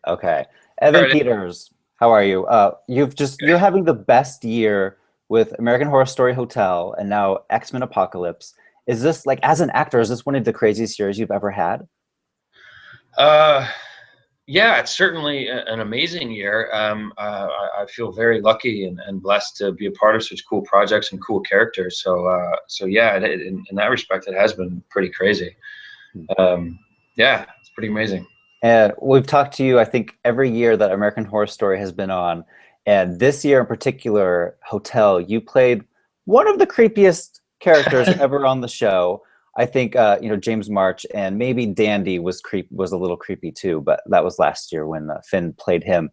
Okay. Evan Alright. Peters, how are you? You're having the best year with American Horror Story Hotel and now X-Men Apocalypse. Is this like as an actor, is this one of the craziest years you've ever had? Uh, yeah, it's certainly an amazing year. I feel very lucky and blessed to be a part of such cool projects and cool characters. So yeah, in that respect, it has been pretty crazy. Um, yeah, it's pretty amazing. And we've talked to you, I think, every year that American Horror Story has been on. And this year in particular, Hotel, you played one of the creepiest characters ever on the show. I think James March and maybe Dandy was a little creepy too, but that was last year when Finn played him.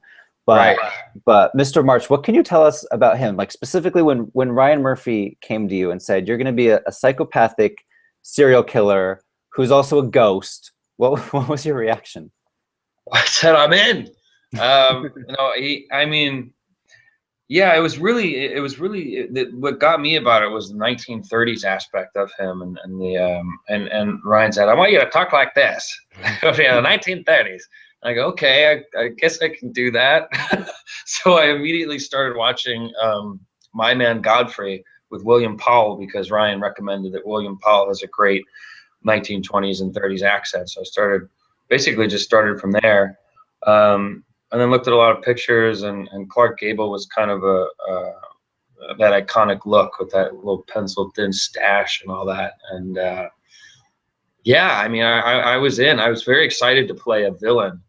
Right. But Mr. March, what can you tell us about him? Like specifically when Ryan Murphy came to you and said you're going to be a psychopathic serial killer who's also a ghost. What was your reaction? I said I'm in. I mean, yeah, what got me about it was the 1930s aspect of him, and Ryan said, "I want you to talk like this." Yeah, the 1930s. I go, okay, I guess I can do that. So I immediately started watching My Man Godfrey with William Powell because Ryan recommended that William Powell has a great 1920s and 30s accent. So I basically just started from there. And then looked at a lot of pictures, and Clark Gable was kind of that iconic look with that little pencil thin stash and all that. And yeah, I mean, I was in. I was very excited to play a villain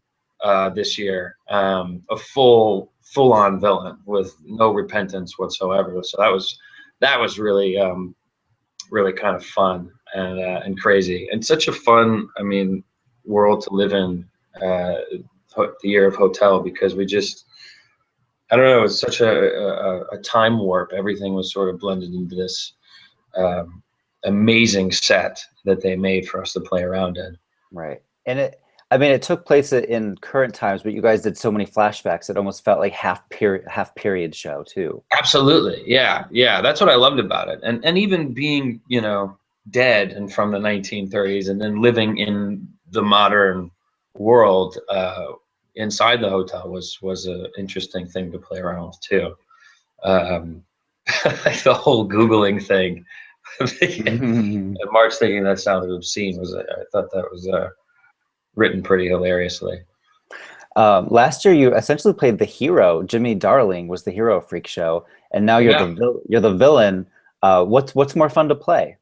this year, a full-on villain with no repentance whatsoever. So that was really really kind of fun and crazy, and such a fun, I mean, world to live in. The year of Hotel, because I don't know, it was such a time warp. Everything was sort of blended into this amazing set that they made for us to play around in. Right. And it took place in current times, but you guys did so many flashbacks, it almost felt like half period show too. Absolutely. Yeah. Yeah. That's what I loved about it. And even being, dead and from the 1930s and then living in the modern world, inside the hotel was an interesting thing to play around with too. Like the whole Googling thing. And March thinking that sounded obscene I thought that was written pretty hilariously. Last year, you essentially played the hero. Jimmy Darling was the hero of Freak Show, and now you're Yeah. you're the villain. What's more fun to play?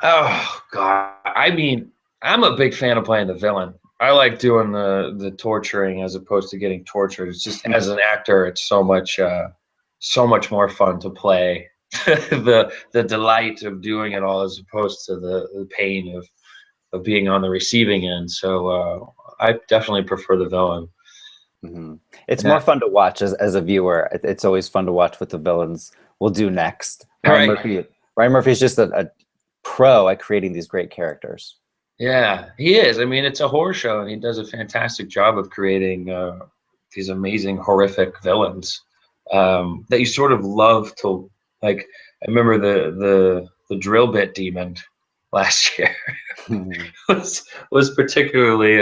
Oh God. I mean, I'm a big fan of playing the villain. I like doing the torturing as opposed to getting tortured. It's just as an actor, it's so much more fun to play the delight of doing it all as opposed to the pain of being on the receiving end. So I definitely prefer the villain. Hmm. It's Yeah. more fun to watch as a viewer. It's always fun to watch what the villains will do next. Right. Ryan Murphy is just a pro at creating these great characters. Yeah, he is. I mean, it's a horror show, and he does a fantastic job of creating these amazing horrific villains that you sort of love to like. I remember the drill bit demon last year was particularly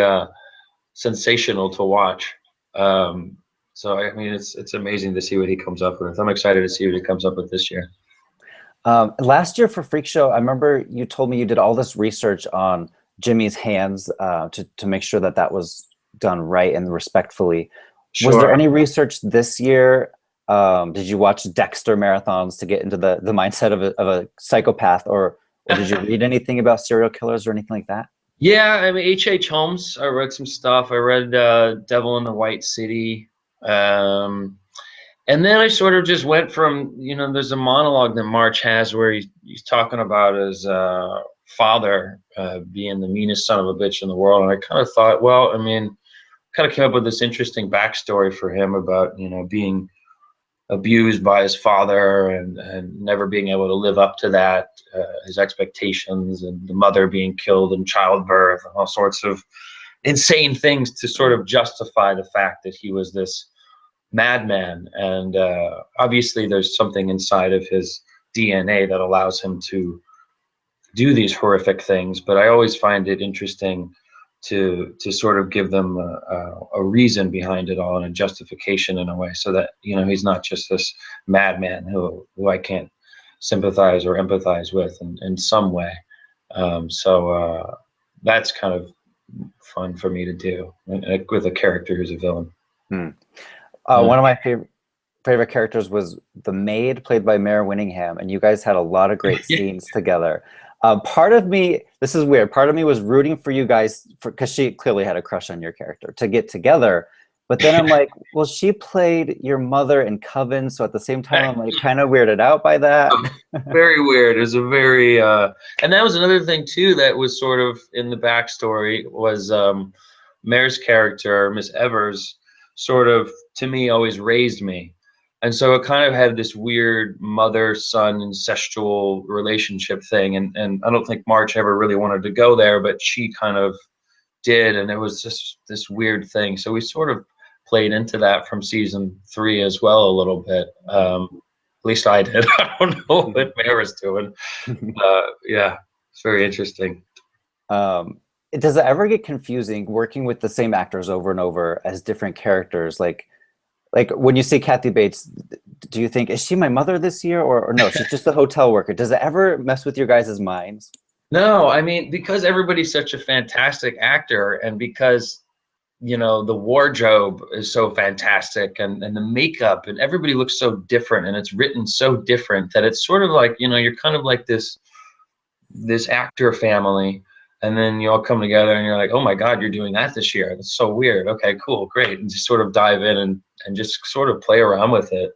sensational to watch. So I mean, it's amazing to see what he comes up with. I'm excited to see what he comes up with this year. Last year for Freak Show, I remember you told me you did all this research on Jimmy's hands to make sure that was done right and respectfully. Was there Sure. any research this year? Did you watch Dexter marathons to get into the mindset of a psychopath, or did you read anything about serial killers or anything like that? Yeah, I mean, H.H. Holmes. I read some stuff. I read Devil in the White City. And then I sort of just went from, there's a monologue that March has where he's talking about his father being the meanest son of a bitch in the world. And I kind of thought, well, I mean, kind of came up with this interesting backstory for him about, being abused by his father and never being able to live up to that, his expectations, and the mother being killed in childbirth, and all sorts of insane things to sort of justify the fact that he was this madman. And obviously there's something inside of his DNA that allows him to do these horrific things. But I always find it interesting to sort of give them a reason behind it all and a justification in a way, so that he's not just this madman who I can't sympathize or empathize with in some way. So that's kind of fun for me to do with a character who's a villain. One of my favorite characters was the maid, played by Mare Winningham, and you guys had a lot of great scenes together. Part of me, this is weird, part of me was rooting for you guys, because she clearly had a crush on your character, to get together. But then I'm like, well, she played your mother in Coven, so at the same time, I'm like kind of weirded out by that. Very weird. It was a very, and that was another thing too that was sort of in the backstory, was Mare's character, Miss Evers, sort of, to me, always raised me. And so it kind of had this weird mother-son incestual relationship thing. And I don't think March ever really wanted to go there, but she kind of did. And it was just this weird thing. So we sort of played into that from season 3 as well a little bit. At least I did. I don't know what Mare was doing. Yeah, it's very interesting. Does it ever get confusing working with the same actors over and over as different characters? Like when you see Kathy Bates, do you think, is she my mother this year, or no, she's just a hotel worker? Does it ever mess with your guys' minds? No, I mean, because everybody's such a fantastic actor, and because the wardrobe is so fantastic, and the makeup, and everybody looks so different, and it's written so different, that it's sort of like, you're kind of like this actor family, and then you all come together and you're like, oh my God, you're doing that this year. That's so weird. Okay, cool, great. And just sort of dive in and just sort of play around with it.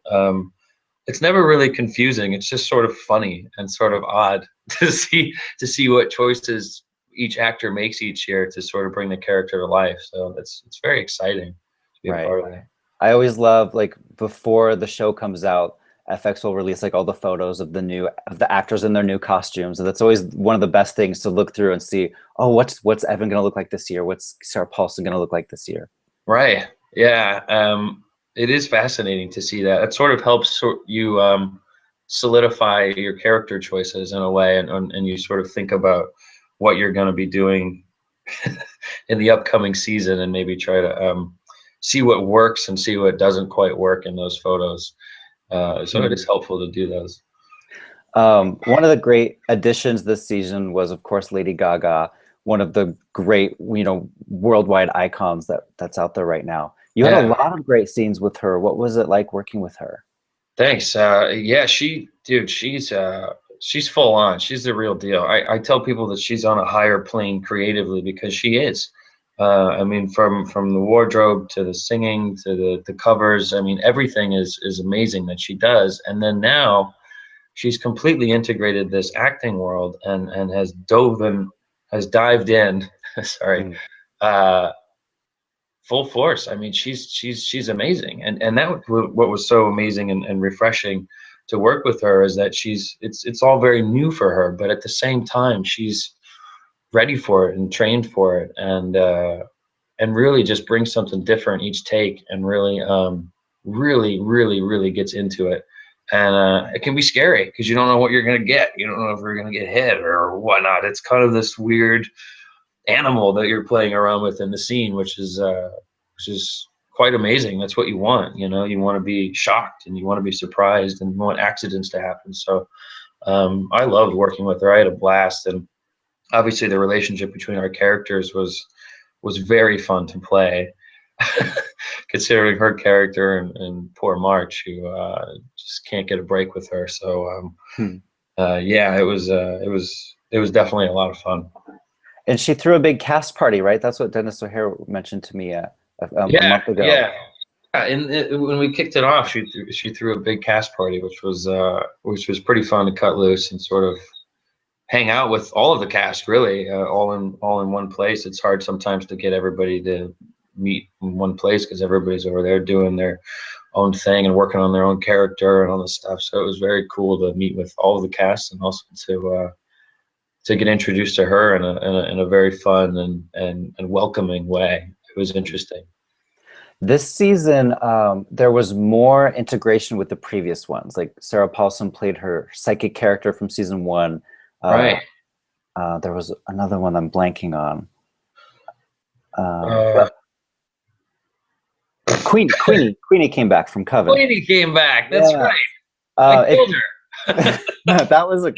It's never really confusing. It's just sort of funny and sort of odd to see what choices each actor makes each year to sort of bring the character to life. So it's very exciting to be a part of that. I always love, like, before the show comes out, FX will release like all the photos of the actors in their new costumes, and that's always one of the best things to look through and see, oh, what's Evan gonna look like this year? What's Sarah Paulson gonna look like this year? Right. Yeah. It is fascinating to see that. It sort of helps you solidify your character choices in a way, and you sort of think about what you're going to be doing in the upcoming season, and maybe try to see what works and see what doesn't quite work in those photos. So it is helpful to do those. One of the great additions this season was, of course, Lady Gaga, one of the great, worldwide icons that's out there right now. You had a lot of great scenes with her. What was it like working with her? Thanks. Yeah, she's full on. She's the real deal. I tell people that she's on a higher plane creatively, because she is. I mean, from the wardrobe to the singing to the covers, I mean, everything is amazing that she does. And then now she's completely integrated this acting world and has dived in, sorry, full force. I mean, she's amazing. And that what was so amazing and refreshing to work with her, is that it's all very new for her, but at the same time, she's ready for it and trained for it, and really just brings something different each take, and really really gets into it. And it can be scary, because you don't know what you're going to get. You don't know if you're going to get hit or whatnot. It's kind of this weird animal that you're playing around with in the scene, which is quite amazing. That's what you want. You want to be shocked, and you want to be surprised, and you want accidents to happen. So I loved working with her. I had a blast, and obviously the relationship between our characters was very fun to play, considering her character and poor March, who just can't get a break with her. So yeah, it was definitely a lot of fun. And she threw a big cast party, right? That's what Dennis O'Hare mentioned to me a month ago. Yeah. And when we kicked it off, she threw a big cast party, which was pretty fun to cut loose and sort of hang out with all of the cast, really, all in one place. It's hard sometimes to get everybody to meet in one place, because everybody's over there doing their own thing and working on their own character and all this stuff. So it was very cool to meet with all of the cast, and also to get introduced to her in a very fun and welcoming way. It was interesting. This season, there was more integration with the previous ones. Like Sarah Paulson played her psychic character from season 1. Right. There was another one I'm blanking on. Uh, Queenie came back from Covenant. Queenie came back. That's Yeah. right. I killed her. That was a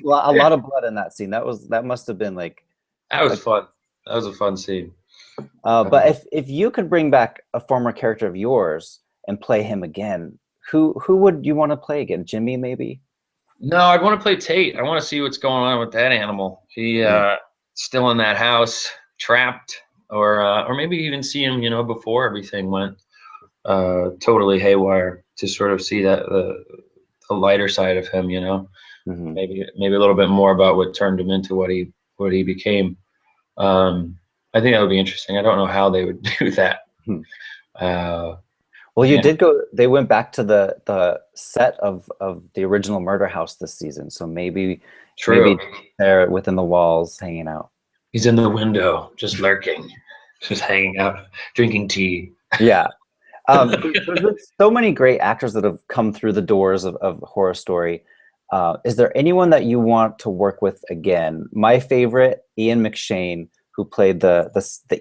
lot of blood in that scene. That must have been like That was fun. That was a fun scene. but if you could bring back a former character of yours and play him again, who would you want to play again? Jimmy, maybe? No, I'd want to play Tate. I want to see what's going on with that animal. He still in that house, trapped, or maybe even see him, before everything went totally haywire, to sort of see that the lighter side of him, Mm-hmm. maybe a little bit more about what turned him into what he became. I think that would be interesting. I don't know how they would do that. Well, you did go. They went back to the set of the original Murder House this season, so maybe they're within the walls hanging out. He's in the window, just lurking, just hanging out, drinking tea. Yeah. There's been so many great actors that have come through the doors of Horror Story. Is there anyone that you want to work with again? My favorite, Ian McShane, who played the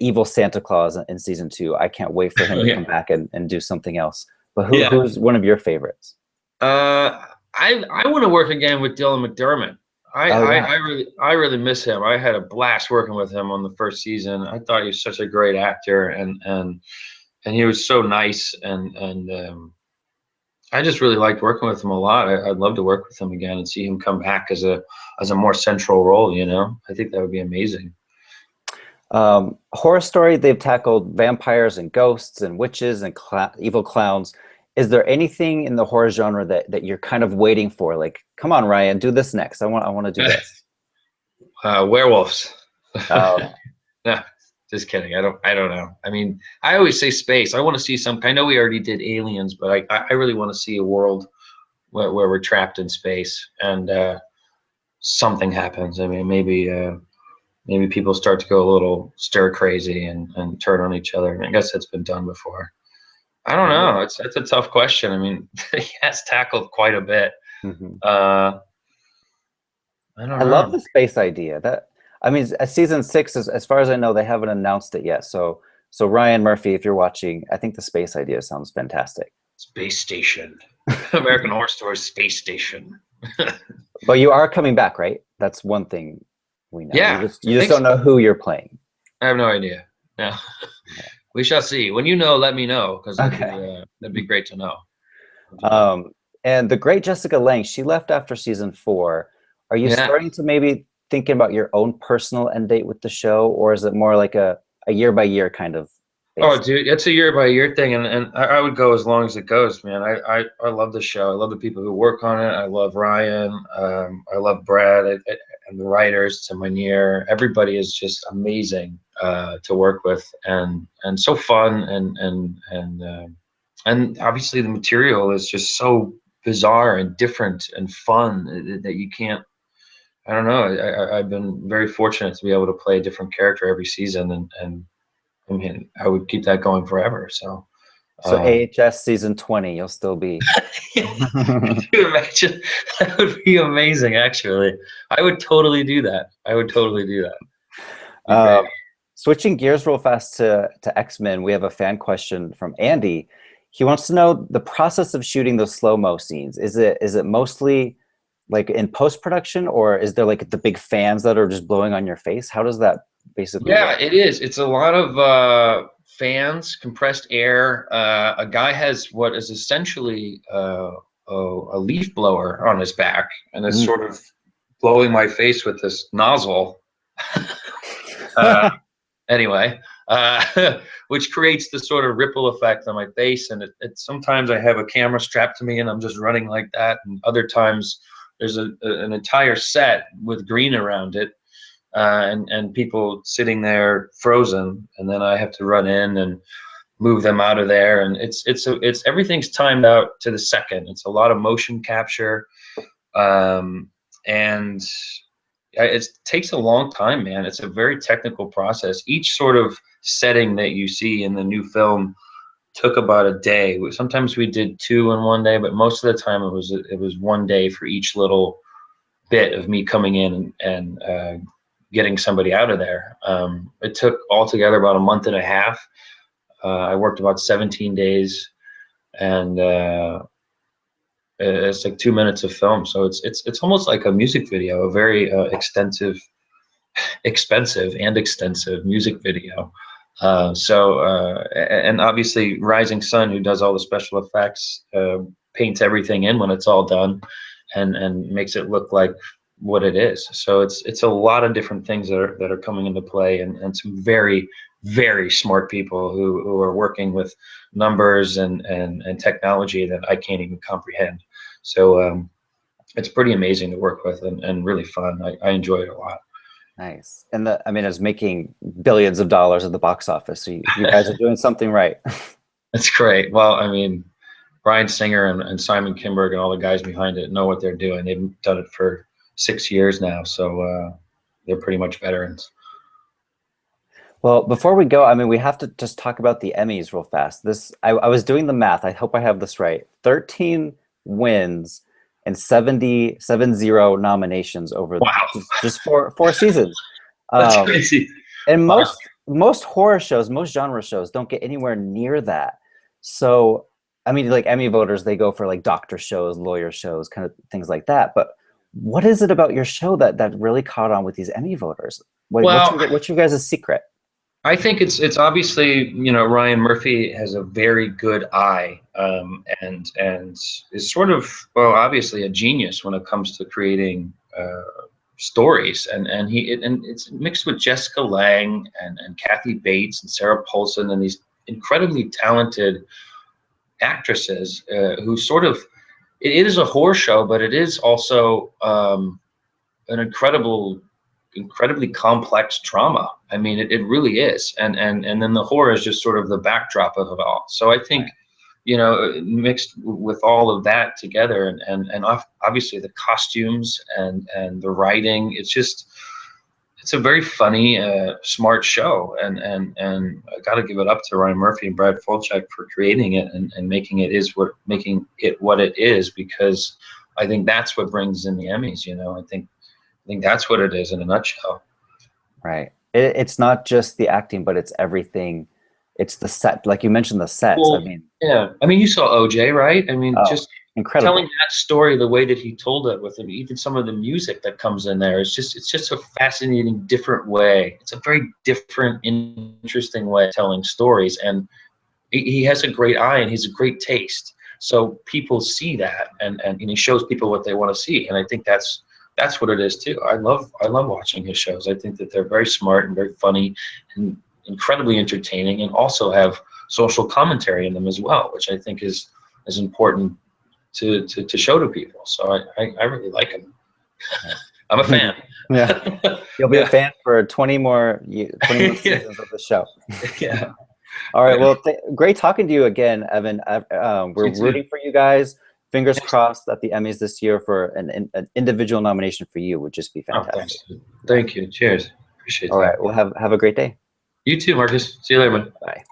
evil Santa Claus in season 2. I can't wait for him to come back and do something else. But who's one of your favorites? I want to work again with Dylan McDermott. I really miss him. I had a blast working with him on the first season. I thought he was such a great actor, and he was so nice, and I just really liked working with him a lot. I'd love to work with him again and see him come back as a more central role. I think that would be amazing. Horror Story, they've tackled vampires and ghosts and witches and evil clowns. Is there anything in the horror genre that you're kind of waiting for? Like, come on, Ryan, do this next. I want to do this. Werewolves. Oh. No, just kidding. I don't know. I mean, I always say space. I want to see some. I know we already did aliens, but I really want to see a world where we're trapped in space and something happens. I mean, maybe people start to go a little stir crazy and turn on each other. And I guess that's been done before. I don't know. It's a tough question. I mean, he has tackled quite a bit. Mm-hmm. I don't know. I love the space idea. Season 6, as far as I know, they haven't announced it yet. So Ryan Murphy, if you're watching, I think the space idea sounds fantastic. Space Station. American Horror Story Space Station. But you are coming back, right? That's one thing we know. Yeah. You just don't know who you're playing. I have no idea. No. We shall see. When you know, let me know, because that'd be great to know. And the great Jessica Lange, she left after season 4. Are you starting to maybe thinking about your own personal end date with the show, or is it more like a year by year kind of basis? Oh, dude, it's a year by year thing, and I would go as long as it goes, man. I love the show. I love the people who work on it. I love Ryan. I love Brad and the writers, to Manier. Everybody is just amazing to work with, and so fun, and obviously the material is just so bizarre and different and fun that you can't. I don't know. I've been very fortunate to be able to play a different character every season, and I mean, I would keep that going forever. So AHS season 20, you'll still be. Could you imagine? That would be amazing. Actually, I would totally do that. Switching gears real fast to X-Men, we have a fan question from Andy. He wants to know the process of shooting those slow-mo scenes. Is it mostly like in post-production, or is there like the big fans that are just blowing on your face? How does that basically work? It is. It's a lot of fans, compressed air. A guy has what is essentially a leaf blower on his back, and is sort of blowing my face with this nozzle. Anyway, which creates the sort of ripple effect on my face, and it sometimes I have a camera strapped to me and I'm just running like that, and other times there's an entire set with green around it, and people sitting there frozen, and then I have to run in and move them out of there, and it's everything's timed out to the second. It's a lot of motion capture, and it takes a long time, man. It's a very technical process. Each sort of setting that you see in the new film took about a day. Sometimes we did 2 in one day, but most of the time it was one day for each little bit of me coming in and getting somebody out of there. It took altogether about a month and a half. I worked about 17 days, and it's like 2 minutes of film. So it's almost like a music video, a very expensive and extensive music video. And obviously Rising Sun, who does all the special effects, paints everything in when it's all done, and makes it look like what it is. So it's a lot of different things that are coming into play, and some very, very smart people who are working with numbers and technology that I can't even comprehend. So it's pretty amazing to work with, and really fun. I enjoy it a lot. Nice. And I mean, it's making billions of dollars at the box office. So you guys are doing something right. That's great. Well, I mean, Bryan Singer and Simon Kinberg and all the guys behind it know what they're doing. They've done it for 6 years now, so they're pretty much veterans. Well, before we go, I mean, we have to just talk about the Emmys real fast. I was doing the math. I hope I have this right. 13 wins and 70 nominations over just four seasons. That's crazy. And most horror shows, most genre shows don't get anywhere near that. So, I mean, like Emmy voters, they go for like doctor shows, lawyer shows, kind of things like that. But what is it about your show that really caught on with these Emmy voters? What's your guys' secret? I think it's obviously, Ryan Murphy has a very good eye, and is sort of, well, obviously a genius when it comes to creating stories, and it's mixed with Jessica Lange and Kathy Bates and Sarah Paulson and these incredibly talented actresses who sort of, it is a horror show, but it is also an incredibly complex drama. I mean, it really is, and then the horror is just sort of the backdrop of it all. So I think, mixed with all of that together, and obviously the costumes and the writing, it's a very funny, smart show, and I got to give it up to Ryan Murphy and Brad Folchak for creating it and making it what it is, because I think that's what brings in the Emmys. I think that's what it is in a nutshell. Right. It's not just the acting, but it's everything. It's the set, like you mentioned, the sets. Well, I mean, yeah. I mean, you saw OJ, right? I mean, just incredible. Telling that story the way that he told it, with him, even some of the music that comes in there, it's just a fascinating, different way. It's a very different, interesting way of telling stories, and he has a great eye and he's a great taste. So people see that, and he shows people what they want to see, and I think that's what it is too. I love watching his shows. I think that they're very smart and very funny and incredibly entertaining, and also have social commentary in them as well, which I think is important to show to people. So I really like him. I'm a fan. Yeah, you'll be a fan for 20 more seasons of the show. Yeah. All right. Well, great talking to you again, Evan. We're rooting for you guys. Fingers crossed that the Emmys this year for an individual nomination for you would just be fantastic. Oh, thank you. Cheers. Appreciate it. All right. Well, have a great day. You too, Marcus. See you later, man. Bye.